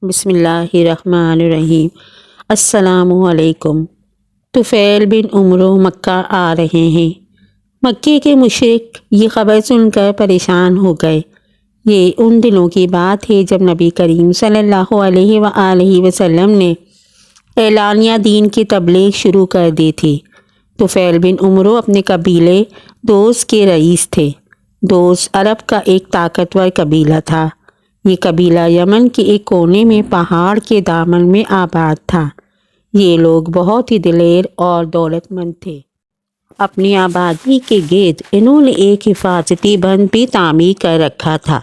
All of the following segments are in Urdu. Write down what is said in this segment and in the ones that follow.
بسم اللہ الرحمن الرحیم۔ السلام علیکم۔ طفیل بن عمرو مکہ آ رہے ہیں۔ مکے کے مشرک یہ خبر سن کر پریشان ہو گئے۔ یہ ان دنوں کی بات ہے جب نبی کریم صلی اللہ علیہ وآلہ وسلم نے اعلانیہ دین کی تبلیغ شروع کر دی تھی۔ طفیل بن عمرو اپنے قبیلے دوس کے رئیس تھے۔ دوس عرب کا ایک طاقتور قبیلہ تھا۔ یہ قبیلہ یمن کے ایک کونے میں پہاڑ کے دامن میں آباد تھا۔ یہ لوگ بہت ہی دلیر اور دولت مند تھے۔ اپنی آبادی کے گرد انہوں نے ایک حفاظتی بند بھی تعمیر کر رکھا تھا۔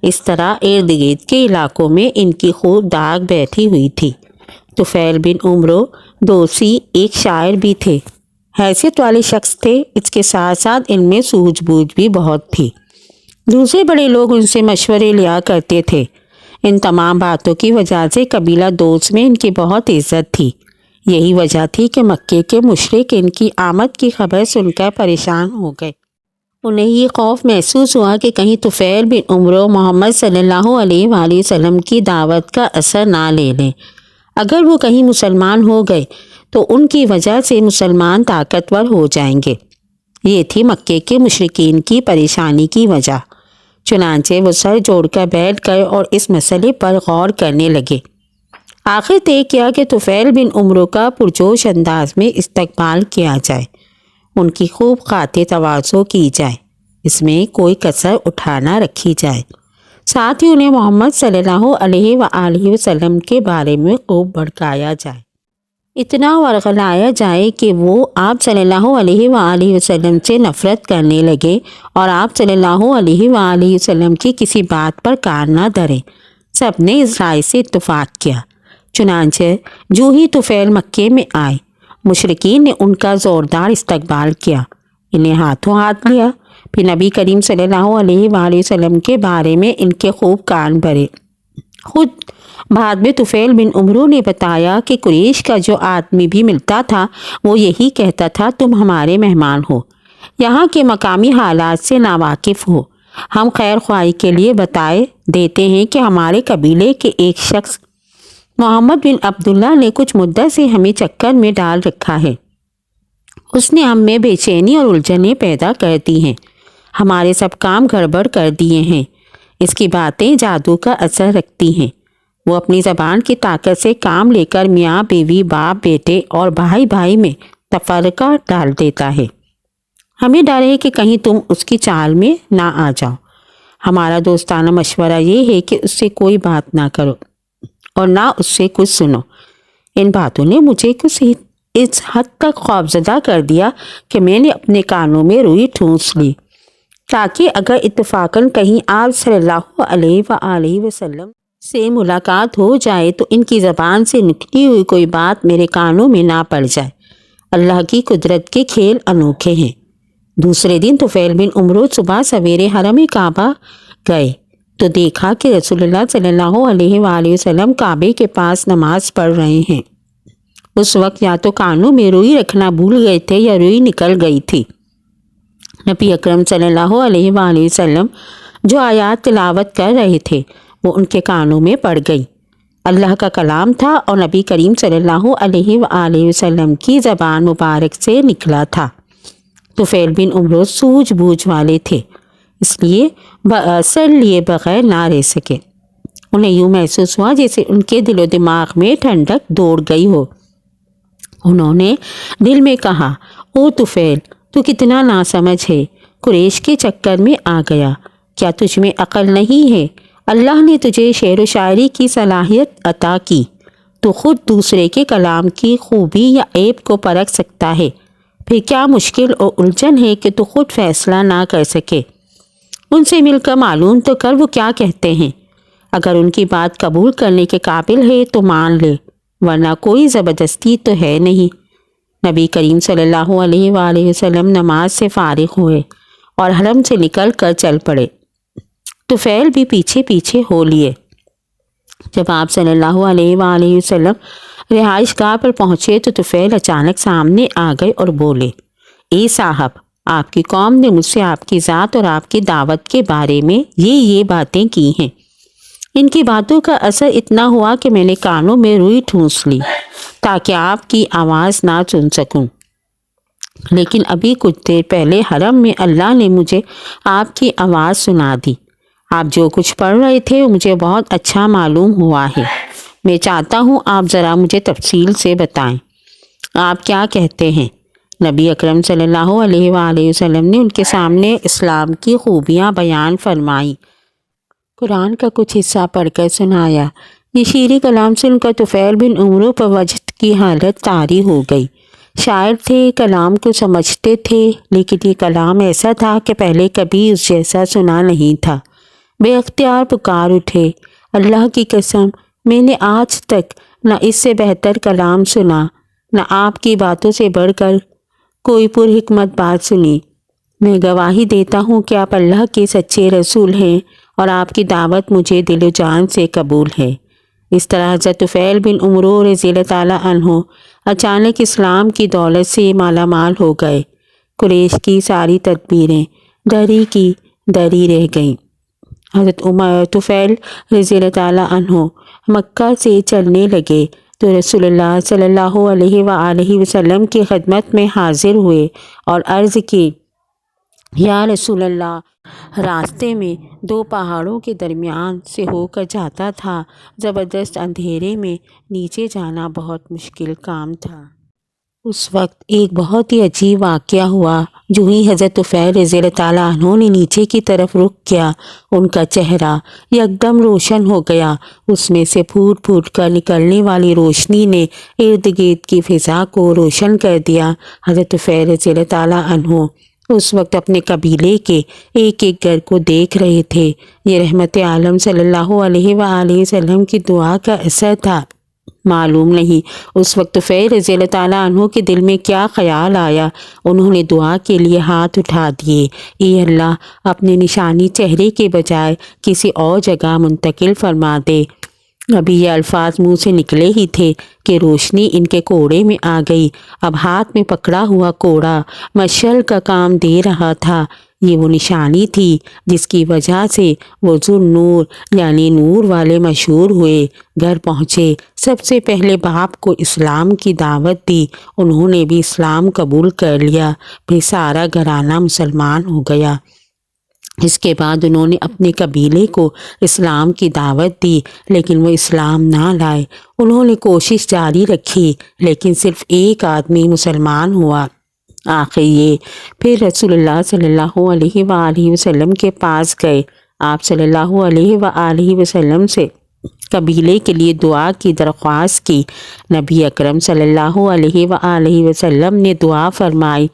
اس طرح ارد گرد کے علاقوں میں ان کی خوب داغ بیٹھی ہوئی تھی۔ طفیل بن عمرو دوسی ایک شاعر بھی تھے۔ حیثیت والے شخص تھے، اس کے ساتھ ساتھ ان میں سوجھ بوجھ بھی بہت تھی۔ دوسرے بڑے لوگ ان سے مشورے لیا کرتے تھے۔ ان تمام باتوں کی وجہ سے قبیلہ دوس میں ان کی بہت عزت تھی۔ یہی وجہ تھی کہ مکے کے مشرک ان کی آمد کی خبر سن کر پریشان ہو گئے۔ انہیں یہ خوف محسوس ہوا کہ کہیں طفیل بن عمرو محمد صلی اللہ علیہ وآلہ وسلم کی دعوت کا اثر نہ لے لیں۔ اگر وہ کہیں مسلمان ہو گئے تو ان کی وجہ سے مسلمان طاقتور ہو جائیں گے۔ یہ تھی مکے کے مشرکین کی پریشانی کی وجہ۔ چنانچہ وہ سر جوڑ کر بیٹھ گئے اور اس مسئلے پر غور کرنے لگے۔ آخر طے کیا کہ طفیل بن عمرو کا پرجوش انداز میں استقبال کیا جائے، ان کی خوب خاطر تواضع کی جائے، اس میں کوئی کسر اٹھا نہ رکھی جائے، ساتھ ہی انہیں محمد صلی اللہ علیہ وآلہ وسلم کے بارے میں خوب بھڑکایا جائے، اتنا ورغلایا جائے کہ وہ آپ صلی اللہ علیہ وآلہ وسلم سے نفرت کرنے لگے اور آپ صلی اللہ علیہ وآلہ وسلم کی کسی بات پر کان نہ دھریں۔ سب نے اس رائے سے اتفاق کیا۔ چنانچہ جو ہی طفیل مکے میں آئے، مشرکین نے ان کا زوردار استقبال کیا، انہیں ہاتھوں ہاتھ لیا، پھر نبی کریم صلی اللہ علیہ وآلہ وسلم کے بارے میں ان کے خوب کان بھرے۔ خود بعد میں طفیل بن عمرو نے بتایا کہ قریش کا جو آدمی بھی ملتا تھا وہ یہی کہتا تھا، تم ہمارے مہمان ہو، یہاں کے مقامی حالات سے ناواقف ہو۔ ہم خیر خواہی کے لیے بتائے دیتے ہیں کہ ہمارے قبیلے کے ایک شخص محمد بن عبداللہ نے کچھ مدت سے ہمیں چکر میں ڈال رکھا ہے۔ اس نے ہم میں بے چینی اور الجھنیں پیدا کر دی ہیں، ہمارے سب کام گڑبڑ کر دیے ہیں۔ اس کی باتیں جادو کا اثر رکھتی ہیں۔ وہ اپنی زبان کی طاقت سے کام لے کر میاں بیوی، باپ بیٹے اور بھائی بھائی میں تفرقہ ڈال دیتا ہے۔ ہمیں ڈر ہے کہ کہیں تم اس کی چال میں نہ آ جاؤ۔ ہمارا دوستانہ مشورہ یہ ہے کہ اس سے کوئی بات نہ کرو اور نہ اس سے کچھ سنو۔ ان باتوں نے مجھے کچھ اس حد تک خوفزدہ کر دیا کہ میں نے اپنے کانوں میں روئی ٹھونس لی، تاکہ اگر اتفاقاً کہیں آپ صلی اللہ علیہ وآلہ وسلم سے ملاقات ہو جائے تو ان کی زبان سے نکلی ہوئی کوئی بات میرے کانوں میں نہ پڑ جائے۔ اللہ کی قدرت کے کھیل انوکھے ہیں۔ دوسرے دن طفیل بن عمرو صبح سویرے حرم کعبہ گئے تو دیکھا کہ رسول اللہ صلی اللہ علیہ وآلہ وسلم کعبے کے پاس نماز پڑھ رہے ہیں۔ اس وقت یا تو کانوں میں روئی رکھنا بھول گئے تھے یا روئی نکل گئی تھی۔ نبی اکرم صلی اللہ علیہ وآلہ وسلم جو آیات تلاوت کر رہے تھے وہ ان کے کانوں میں پڑ گئی۔ اللہ کا کلام تھا اور نبی کریم صلی اللہ علیہ وآلہ وسلم کی زبان مبارک سے نکلا تھا۔ طفیل بن عمرو سوجھ بوجھ والے تھے، اس لیے اثر لیے بغیر نہ رہ سکے۔ انہیں یوں محسوس ہوا جیسے ان کے دل و دماغ میں ٹھنڈک دوڑ گئی ہو۔ انہوں نے دل میں کہا، او طفیل، تو کتنا ناسمجھ ہے، قریش کے چکر میں آ گیا، کیا تجھ میں عقل نہیں ہے؟ اللہ نے تجھے شعر و شاعری کی صلاحیت عطا کی، تو خود دوسرے کے کلام کی خوبی یا عیب کو پرکھ سکتا ہے، پھر کیا مشکل اور الجھن ہے کہ تو خود فیصلہ نہ کر سکے؟ ان سے مل کر معلوم تو کر وہ کیا کہتے ہیں، اگر ان کی بات قبول کرنے کے قابل ہے تو مان لے، ورنہ کوئی زبردستی تو ہے نہیں۔ نبی کریم صلی اللہ علیہ وآلہ وسلم نماز سے فارغ ہوئے اور حرم سے نکل کر چل پڑے۔ طفیل بھی پیچھے پیچھے ہو لیے۔ جب آپ صلی اللہ علیہ وآلہ وسلم رہائش گاہ پر پہنچے تو طفیل اچانک سامنے آ گئے اور بولے، اے صاحب، آپ کی قوم نے مجھ سے آپ کی ذات اور آپ کی دعوت کے بارے میں یہ باتیں کی ہیں۔ ان کی باتوں کا اثر اتنا ہوا کہ میں نے کانوں میں روئی ٹھونس لی تاکہ آپ کی آواز نہ سن سکوں، لیکن ابھی کچھ دیر پہلے حرم میں اللہ نے مجھے آپ کی آواز سنا دی۔ آپ جو کچھ پڑھ رہے تھے وہ مجھے بہت اچھا معلوم ہوا ہے۔ میں چاہتا ہوں آپ ذرا مجھے تفصیل سے بتائیں، آپ کیا کہتے ہیں؟ نبی اکرم صلی اللہ علیہ وآلہ وسلم نے ان کے سامنے اسلام کی خوبیاں بیان فرمائی، قرآن کا کچھ حصہ پڑھ کر سنایا۔ یہ شیریں کلام سن کر طفیل بن عمرو پر وجد کی حالت طاری ہو گئی۔ شاعر تھے، کلام کو سمجھتے تھے، لیکن یہ کلام ایسا تھا کہ پہلے کبھی اس جیسا سنا نہیں تھا۔ بے اختیار پکار اٹھے، اللہ کی قسم، میں نے آج تک نہ اس سے بہتر کلام سنا، نہ آپ کی باتوں سے بڑھ کر کوئی پرحکمت بات سنی۔ میں گواہی دیتا ہوں کہ آپ اللہ کے سچے رسول ہیں اور آپ کی دعوت مجھے دل و جان سے قبول ہے۔ اس طرح حضرت طفیل بن عمرو رضی اللہ تعالیٰ عنہ اچانک اسلام کی دولت سے مالا مال ہو گئے۔ قریش کی ساری تدبیریں دری کی دری رہ گئیں۔ حضرت طفیل رضی اللہ تعالیٰ عنہ مکہ سے چلنے لگے تو رسول اللہ صلی اللہ علیہ وآلہ وسلم کی خدمت میں حاضر ہوئے اور عرض کی، یا رسول اللہ، راستے میں دو پہاڑوں کے درمیان سے ہو کر جاتا تھا، زبردست اندھیرے میں نیچے جانا بہت مشکل کام تھا۔ اس وقت ایک بہت ہی عجیب واقعہ ہوا۔ جو ہی حضرت طفیل رضی اللہ تعالیٰ عنہ نے نیچے کی طرف رخ کیا، ان کا چہرہ یکدم روشن ہو گیا۔ اس میں سے پھوٹ پھوٹ کر نکلنے والی روشنی نے ارد گرد کی فضا کو روشن کر دیا۔ حضرت طفیل رضی اللہ تعالیٰ عنہ اس وقت اپنے قبیلے کے ایک ایک گھر کو دیکھ رہے تھے۔ یہ رحمت عالم صلی اللہ علیہ وآلہ وسلم کی دعا کا اثر تھا۔ معلوم نہیں اس وقت طفیل رضی اللہ تعالیٰ عنہ کے دل میں کیا خیال آیا۔ انہوں نے دعا کے لیے ہاتھ اٹھا دیے، اے اللہ، اپنے نشانی چہرے کے بجائے کسی اور جگہ منتقل فرما دے۔ ابھی یہ الفاظ منہ سے نکلے ہی تھے کہ روشنی ان کے کوڑے میں آ گئی۔ اب ہاتھ میں پکڑا ہوا کوڑا مشعل کا کام دے رہا تھا۔ یہ وہ نشانی تھی جس کی وجہ سے وہ ذوالنور یعنی نور والے مشہور ہوئے۔ گھر پہنچے، سب سے پہلے باپ کو اسلام کی دعوت دی، انہوں نے بھی اسلام قبول کر لیا، پھر سارا گھرانہ مسلمان ہو گیا۔ اس کے بعد انہوں نے اپنے قبیلے کو اسلام کی دعوت دی، لیکن وہ اسلام نہ لائے۔ انہوں نے کوشش جاری رکھی، لیکن صرف ایک آدمی مسلمان ہوا۔ آخر یہ پھر رسول اللہ صلی اللہ علیہ وآلہ وسلم کے پاس گئے۔ آپ صلی اللہ علیہ وآلہ وسلم سے قبیلے کے لیے دعا کی درخواست کی۔ نبی اکرم صلی اللہ علیہ وآلہ وسلم نے دعا فرمائی۔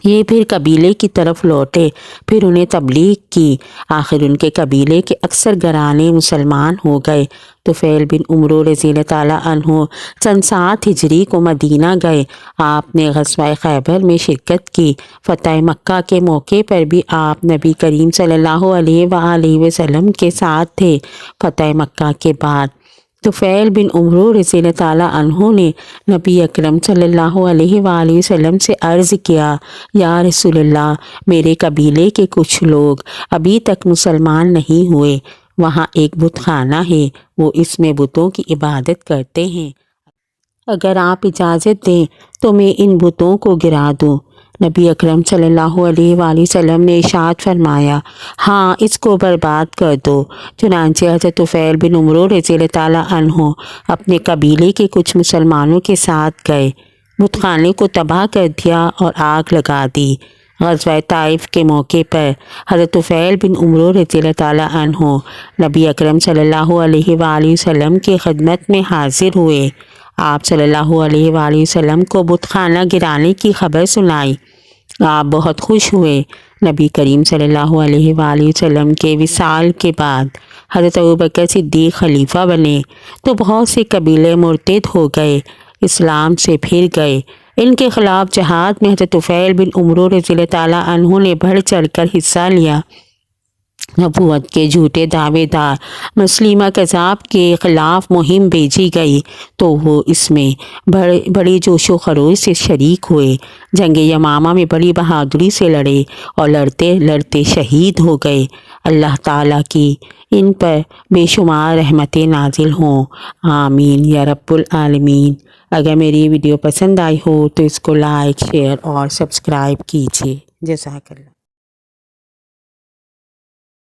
یہ پھر قبیلے کی طرف لوٹے، پھر انہیں تبلیغ کی۔ آخر ان کے قبیلے کے اکثر گھرانے مسلمان ہو گئے۔ طفیل بن عمرو رضی اللہ تعالیٰ عنہ سن 7 ہجری کو مدینہ گئے۔ آپ نے غزوہ خیبر میں شرکت کی۔ فتح مکہ کے موقع پر بھی آپ نبی کریم صلی اللہ علیہ وآلہ وسلم کے ساتھ تھے۔ فتح مکہ کے بعد طفیل بن عمرو رضی اللہ تعالیٰ عنہ نے نبی اکرم صلی اللہ علیہ وآلہ وسلم سے عرض کیا، یا رسول اللہ، میرے قبیلے کے کچھ لوگ ابھی تک مسلمان نہیں ہوئے۔ وہاں ایک بت خانہ ہے، وہ اس میں بتوں کی عبادت کرتے ہیں۔ اگر آپ اجازت دیں تو میں ان بتوں کو گرا دوں۔ نبی اکرم صلی اللہ علیہ وآلہ وسلم نے ارشاد فرمایا، ہاں، اس کو برباد کر دو۔ چنانچہ حضرت طفیل بن عمرو رضی اللہ تعالیٰ عنہ اپنے قبیلے کے کچھ مسلمانوں کے ساتھ گئے، بت خانے کو تباہ کر دیا اور آگ لگا دی۔ غزوہ طائف کے موقع پر حضرت طفیل بن عمرو رضی اللہ تعالیٰ عنہ نبی اکرم صلی اللہ علیہ وآلہ وسلم کی خدمت میں حاضر ہوئے۔ آپ صلی اللہ علیہ وآلہ وسلم کو بت خانہ گرانے کی خبر سنائی۔ آپ بہت خوش ہوئے۔ نبی کریم صلی اللہ علیہ وآلہ وسلم کے وصال کے بعد حضرت ابوبکر صدیق خلیفہ بنے تو بہت سے قبیلے مرتد ہو گئے، اسلام سے پھر گئے۔ ان کے خلاف جہاد میں حضرت طفیل بن عمرو رضی اللہ تعالیٰ عنہ نے بڑھ چڑھ کر حصہ لیا۔ نبوت کے جھوٹے دعوے دار مسلمہ کذاب کے خلاف مہم بھیجی گئی تو وہ اس میں بڑے جوش و خروش سے شریک ہوئے، جنگ یمامہ میں بڑی بہادری سے لڑے اور لڑتے لڑتے شہید ہو گئے۔ اللہ تعالیٰ کی ان پر بے شمار رحمتیں نازل ہوں، آمین یا رب العالمین۔ اگر میری ویڈیو پسند آئی ہو تو اس کو لائک، شیئر اور سبسکرائب کیجیے۔ جزاک اللہ۔